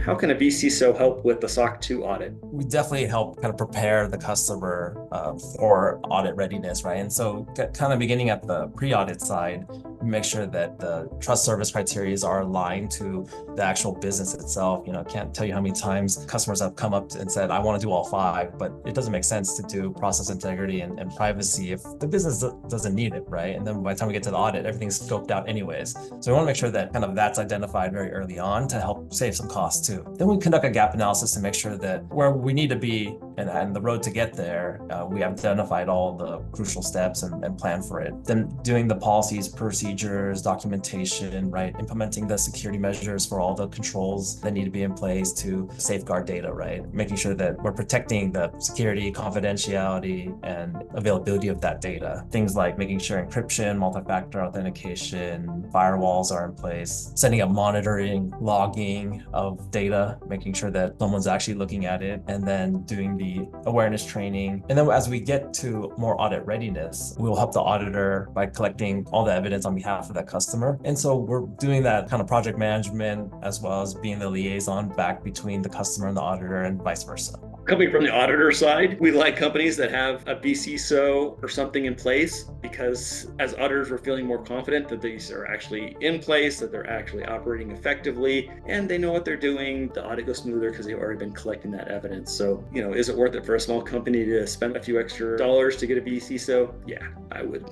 How can a vCISO help with the SOC 2 audit? We definitely help kind of prepare the customer for audit readiness, right? And so kind of beginning at the pre-audit side, we make sure that the trust service criteria are aligned to the actual business itself. I can't tell you how many times customers have come up and said, I want to do all five, but it doesn't make sense to do process integrity and privacy if the business doesn't need it, right? And then by the time we get to the audit, everything's scoped out anyways. So we want to make sure that kind of that's identified very early on to help save some costs too. Then we conduct a gap analysis to make sure that where we need to be and the road to get there, we have identified all the crucial steps and plan for it. Then doing the policies, procedures, documentation, right? Implementing the security measures for all the controls that need to be in place to safeguard data, right? Making sure that we're protecting the security, confidentiality, and availability of that data. Things like making sure encryption, multi-factor authentication, firewalls are in place, setting up monitoring, logging of data, making sure that someone's actually looking at it, and then doing the awareness training. And then as we get to more audit readiness, we will help the auditor by collecting all the evidence on behalf of that customer. And so we're doing that kind of project management as well as being the liaison back between the customer and the auditor and vice versa. Coming from the auditor side, we like companies that have a vCISO or something in place because as auditors, we're feeling more confident that these are actually in place, that they're actually operating effectively, and they know what they're doing. The audit goes smoother because they've already been collecting that evidence. So, is it worth it for a small company to spend a few extra dollars to get a vCISO? Yeah, I would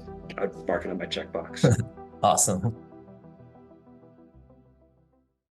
mark it on my checkbox. Awesome.